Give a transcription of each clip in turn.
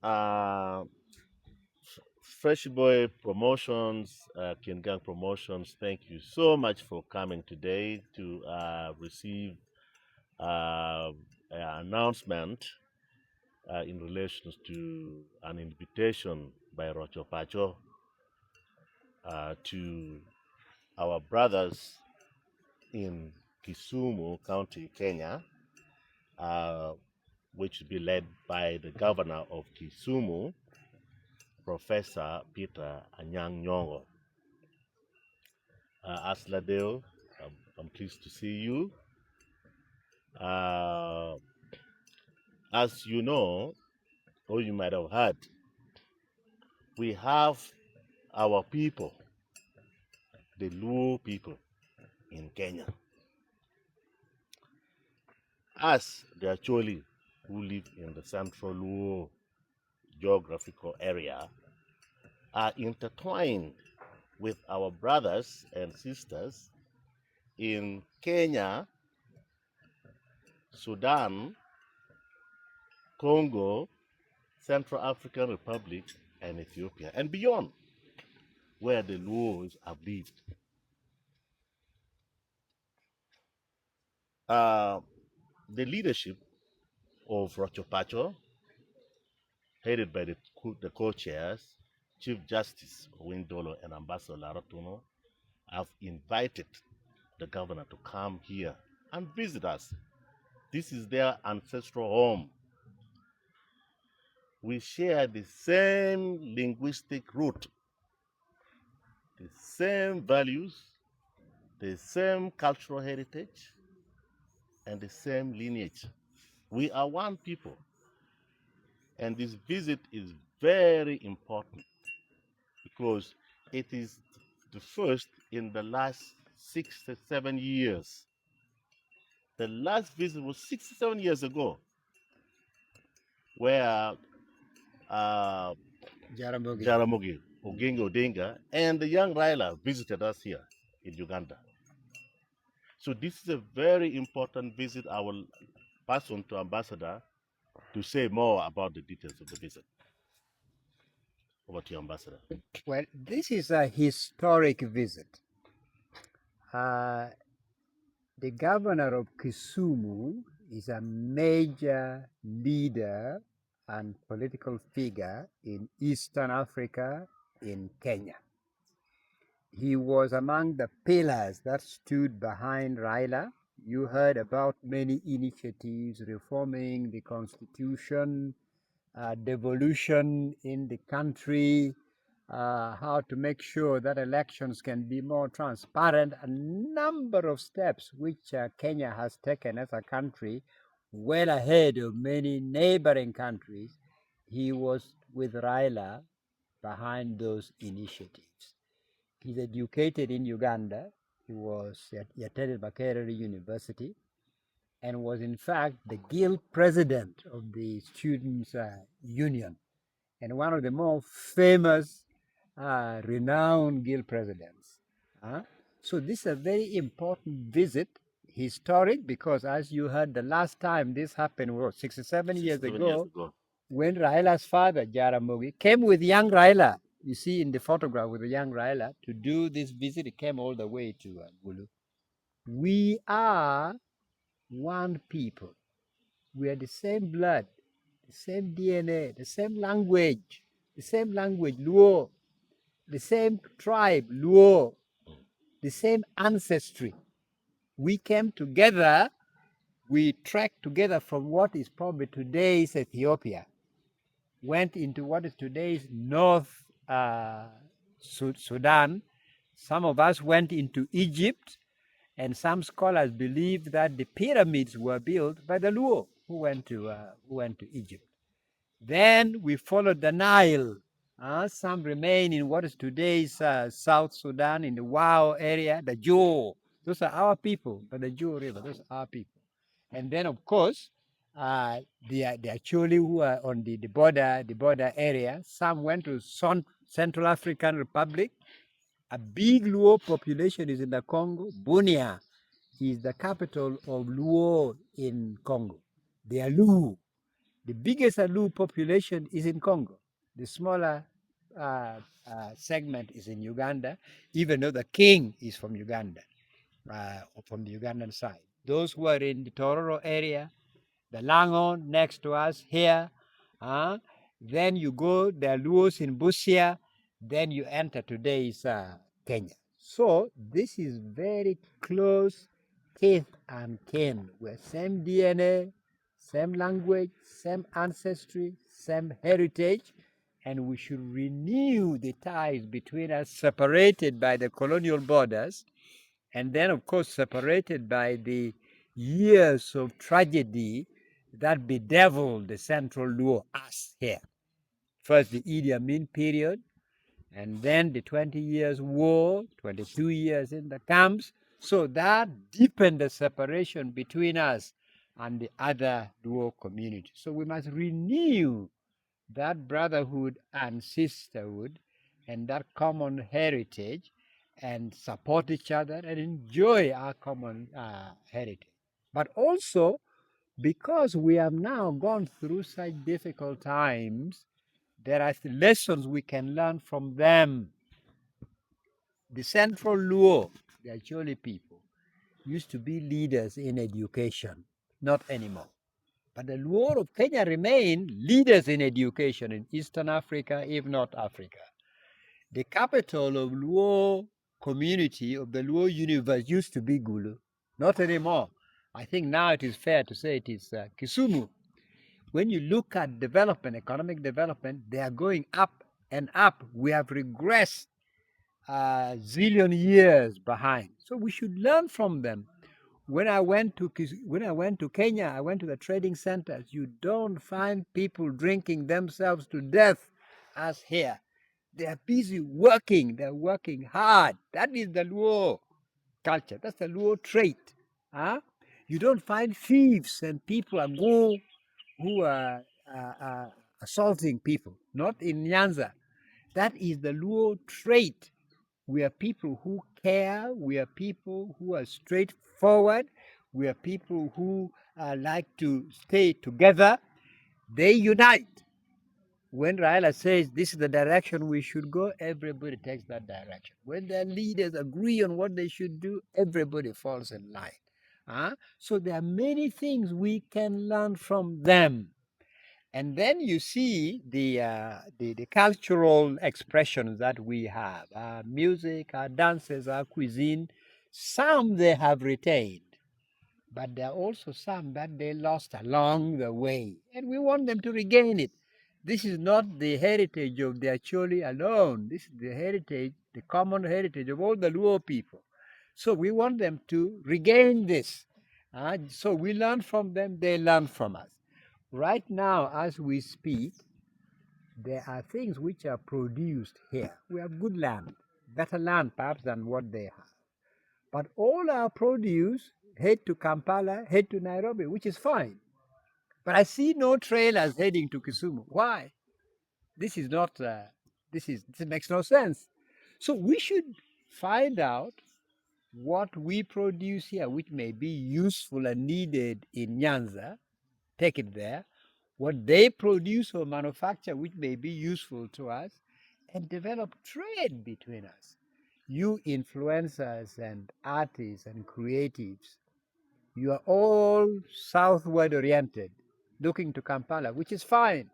Uh, Fresh Boy Promotions, Kingang Promotions, thank you so much for coming today to receive an announcement in relation to an invitation by Rocho Pacho to our brothers in Kisumu County, Kenya, uh, which will be led by the governor of Kisumu, Professor Peter Anyang' Nyong'o. Asladeo, I'm pleased to see you. Uh, as you know, or you might have heard, we have our people, the Luo people in Kenya. Us, the Acholi, who live in the central Luo geographical area, are intertwined with our brothers and sisters in Kenya, Sudan, Congo, Central African Republic, and Ethiopia, and beyond, where the Luos have lived. The leadership of Rochopacho, headed by the co-chairs, Chief Justice Windolo and Ambassador Olara Otunu, have invited the governor to come here and visit us. This is their ancestral home. We share the same linguistic root, the same values, the same cultural heritage, and the same lineage. We are one people. And this visit is very important because it is the first in the last 67 years. The last visit was 67 years ago, where Jaramogi Oginga Odinga and the young Raila visited us here in Uganda. So this is a very important visit. I will pass on to Ambassador to say more about the details of the visit. Over to you, Ambassador. Well, this is a historic visit. The governor of Kisumu is a major leader and political figure in Eastern Africa, in Kenya. He was among the pillars that stood behind Raila. You heard about many initiatives reforming the constitution, devolution in the country, how to make sure that elections can be more transparent, a number of steps which Kenya has taken as a country, well ahead of many neighboring countries. He was with Raila behind those initiatives. He's educated in Uganda. He attended Makerere University and was in fact the guild president of the Students' Union and one of the more famous, renowned guild presidents. So this is a very important visit, historic, because as you heard, the last time this happened was 67 years ago, when Raila's father, Jaramogi, came with young Raila. You see in the photograph with the young Raila to do this visit. He came all the way to Gulu. We are one people. We are the same blood, the same DNA, the same language, Luo, the same tribe, Luo, the same ancestry. We came together, we trekked together from what is probably today's Ethiopia, went into what is today's North Sudan. Some of us went into Egypt, and some scholars believe that the pyramids were built by the Luo who went to Egypt. Then we followed the Nile. Some remain in what is today's South Sudan, in the Wau area, the Jaw. Those are our people, but the Jaw River, those are our people. And then, of course, the Acholi who are on the border area. Some went to Central African Republic. A big Luo population is in the Congo. Bunia is the capital of Luo in Congo. They are Luo. The biggest Luo population is in Congo. The smaller segment is in Uganda, even though the king is from Uganda, or from the Ugandan side. Those who are in the Tororo area, the Langon next to us here, then you go, the Luos in Busia, then you enter today's Kenya. So this is very close kith and kin. We're same DNA, same language, same ancestry, same heritage, and we should renew the ties between us, separated by the colonial borders, and then, of course, separated by the years of tragedy that bedeviled the Central Luo, us here. First, the Idi Amin period, and then the 20 years war, 22 years in the camps. So that deepened the separation between us and the other Luo community. So we must renew that brotherhood and sisterhood and that common heritage and support each other and enjoy our common heritage. But also, because we have now gone through such difficult times, there are lessons we can learn from them. The Central Luo, the Acholi people, used to be leaders in education, not anymore. But the Luo of Kenya remain leaders in education in Eastern Africa, if not Africa. The capital of Luo community, of the Luo universe, used to be Gulu. Not anymore. I think now it is fair to say it is Kisumu. When you look at development, economic development, they are going up and up. We have regressed a zillion years behind. So we should learn from them. When I went to Kenya, I went to the trading centers. You don't find people drinking themselves to death as here. They are busy working. They're working hard. That is the Luo culture. That's the Luo trait. Huh? You don't find thieves and people who are assaulting people. Not in Nyanza. That is the Luo trait. We are people who care. We are people who are straightforward. We are people who like to stay together. They unite. When Raila says this is the direction we should go, everybody takes that direction. When their leaders agree on what they should do, everybody falls in line. So there are many things we can learn from them. And then you see the cultural expressions that we have, our music, our dances, our cuisine. Some they have retained, but there are also some that they lost along the way, and we want them to regain it. This is not the heritage of the Acholi alone. This is the heritage, the common heritage of all the Luo people. So we want them to regain this. So we learn from them, they learn from us. Right now, as we speak, there are things which are produced here. We have good land, better land perhaps than what they have. But all our produce head to Kampala, head to Nairobi, which is fine. But I see no trailers heading to Kisumu. Why? This is not. This makes no sense. So we should find out what we produce here, which may be useful and needed in Nyanza. Take it there. What they produce or manufacture, which may be useful to us, and develop trade between us. You influencers and artists and creatives, you are all southward oriented, looking to Kampala, which is fine.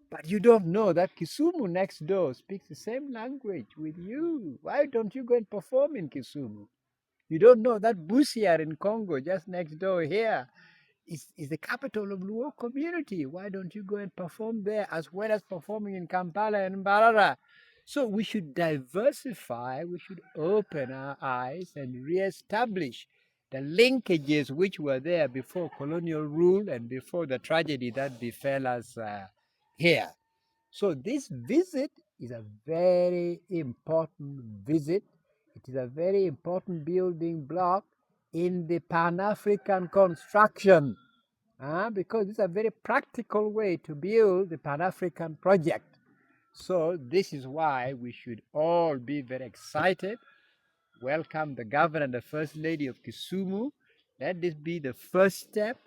But you don't know that Kisumu next door speaks the same language with you. Why don't you go and perform in Kisumu? You don't know that Busia in Congo, just next door here, is the capital of Luo community. Why don't you go and perform there as well as performing in Kampala and Mbarara? So we should diversify, we should open our eyes and reestablish the linkages which were there before colonial rule and before the tragedy that befell us here. So this visit is a very important visit. It is a very important building block in the Pan-African construction, because it's a very practical way to build the Pan-African project. So this is why we should all be very excited. Welcome the governor and the first lady of Kisumu. Let this be the first step.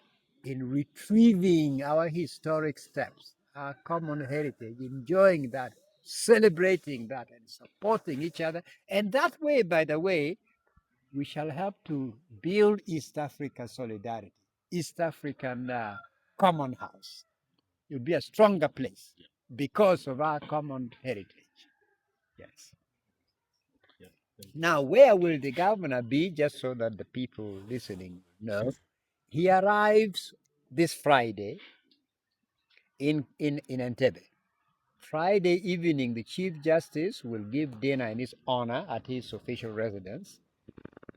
in retrieving our historic steps, our common heritage, enjoying that, celebrating that, and supporting each other. And that way, by the way, we shall help to build East Africa solidarity, East African common house. It will be a stronger place because of our common heritage. Yes. Yeah. Now, where will the governor be? Just so that the people listening know, he arrives this Friday in Entebbe. Friday evening, the Chief Justice will give dinner in his honor at his official residence.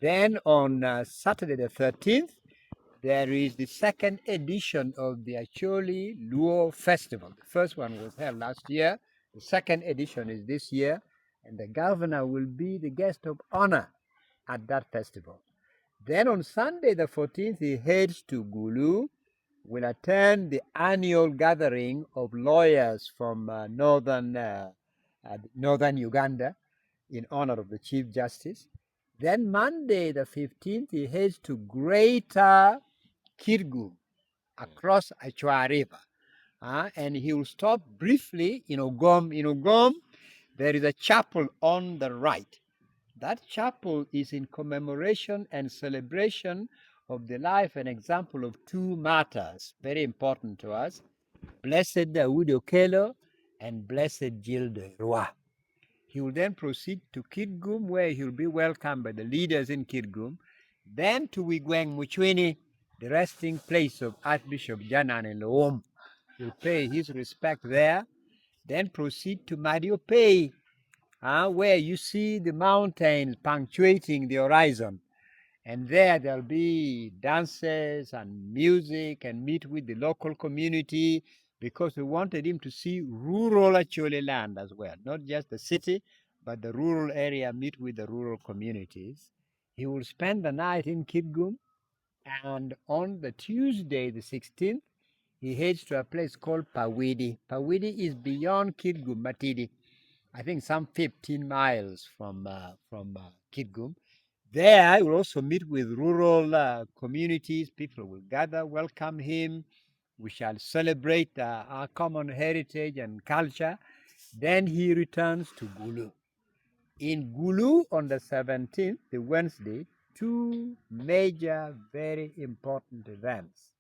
Then on Saturday the 13th, there is the second edition of the Acholi Luo Festival. The first one was held last year. The second edition is this year, and the governor will be the guest of honor at that festival. Then on Sunday the 14th, he heads to Gulu, will attend the annual gathering of lawyers from northern Uganda in honor of the Chief Justice. Then Monday the 15th, he heads to Greater Kirgum across Achua River. And he will stop briefly in Ogom. In Ogom, there is a chapel on the right. That chapel is in commemoration and celebration of the life and example of two martyrs, very important to us, Blessed Dawood Okello and Blessed Gilles Roy. He will then proceed to Kitgum, where he will be welcomed by the leaders in Kitgum, then to Wigweng Muchwini, the resting place of Archbishop Janan Loom. He'll pay his respect there, then proceed to Mariopei, where you see the mountains punctuating the horizon. And there there'll be dances and music and meet with the local community because we wanted him to see rural Achole land as well, not just the city, but the rural area, meet with the rural communities. He will spend the night in Kitgum, and on the Tuesday, the 16th, he heads to a place called Pawidi. Pawidi is beyond Kitgum, Matidi. I think some 15 miles from Kitgum. There, I will also meet with rural communities. People will gather, welcome him. We shall celebrate our common heritage and culture. Then he returns to Gulu. In Gulu on the 17th, the Wednesday, two major, very important events.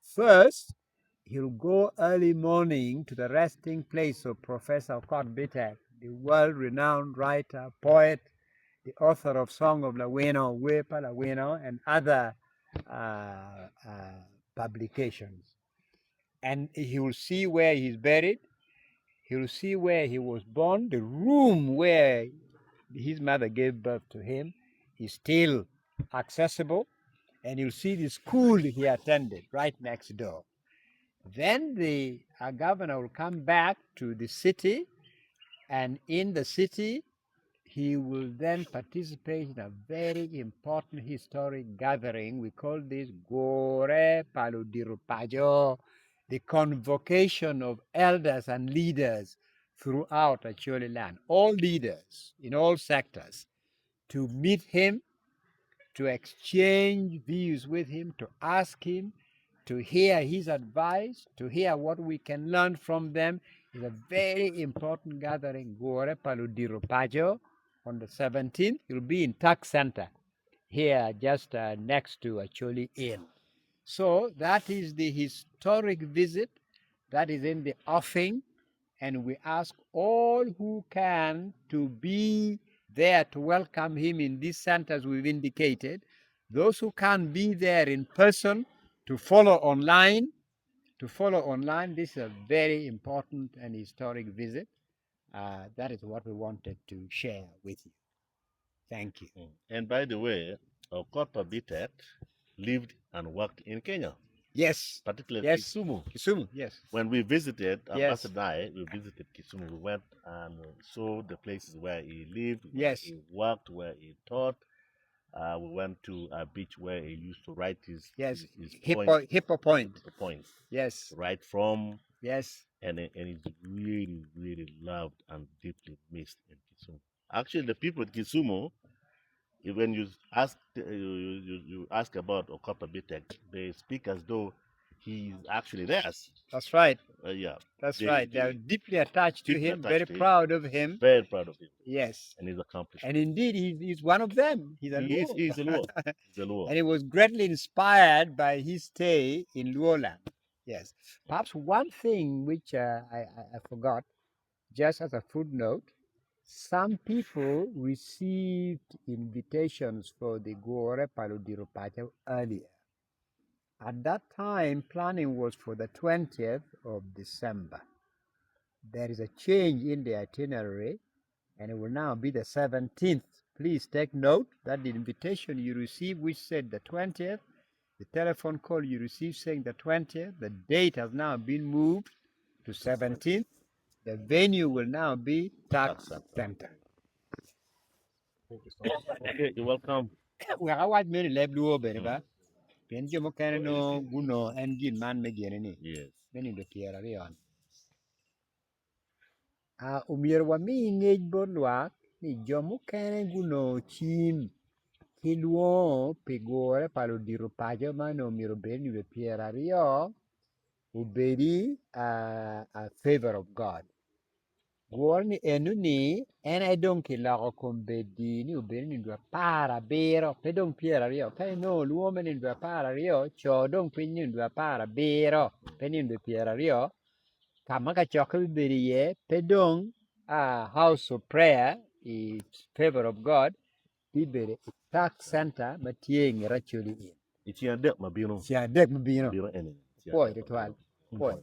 First, he'll go early morning to the resting place of Professor Kurt Bitek, the world-renowned writer, poet, the author of Song of Laweno, Wepa Laweno, and other publications. And he will see where he's buried. He will see where he was born. The room where his mother gave birth to him is still accessible. And you'll see the school he attended right next door. Then the governor will come back to the city, and in the city, he will then participate in a very important historic gathering. We call this Gore Paludirupajo, the convocation of elders and leaders throughout Acholi land, all leaders in all sectors, to meet him, to exchange views with him, to ask him, to hear his advice, to hear what we can learn from them. Is a very important gathering, Gore Paludirupajo, on the 17th. You'll be in Tax Center here, just next to Acholi Inn. So that is the historic visit that is in the offing, and we ask all who can to be there to welcome him in these centers we've indicated. Those who can't be there in person, to follow online. This is a very important and historic visit. That is what we wanted to share with you. Thank you. And by the way, Okopa Bitet lived and worked in Kenya, Yes. particularly Yes. Kisumu. Kisumu, yes. When we visited, Yes. Ambassador and I, we visited Kisumu. We went and saw the places where he lived, where Yes. he worked, where he taught. We went to a beach where he used to write his Hippo Point. points. Yes. Right from, Yes. and he's really, really loved and deeply missed in Kisumu. Actually, the people at Kisumu, when you ask about Okopa Bitek, they speak as though he's actually theirs. That's right. Yeah. That's right. They are deeply attached to deeply him, attached very to him. proud of him. Very proud of him Yes. and his accomplishments. And indeed, he's one of them. He's a He's Luo. he's a Luo. He's a Luo. And he was greatly inspired by his stay in Luo land. Yes. Perhaps one thing which I forgot, just as a footnote, some people received invitations for the Gore Paludirupacha earlier. At that time, planning was for the 20th of December. There is a change in the itinerary, and it will now be the 17th. Please take note that the invitation you received, which said the 20th, the telephone call you received saying the 20th, the date has now been moved to 17th. The venue will now be Tax Center. Okay, you're welcome. Well, I want me to let you over, but Penjo Mokano, Guno, and Gin Man Megini. Yes. Many the Pierre on. Umir wa mi ngej bolwa ni jomo kene guno chin kiluo pegore palo dirupajo mano miro beni be Pierre Rio ubedi a favor of God. Guarni enuni en I don't kill combedi ni ubeni ni dua para bero pedon Pierre Rio pe no l'uomo ni dua para Rio cho don pini dua para bero penin de Pierre Rio kamaka choka bibiri ye pedon a house of prayer in favor of God bibiri tax center matieng rachuli in It's your deck, Mabino. sia dek mabino Mabino, and boy the twal boy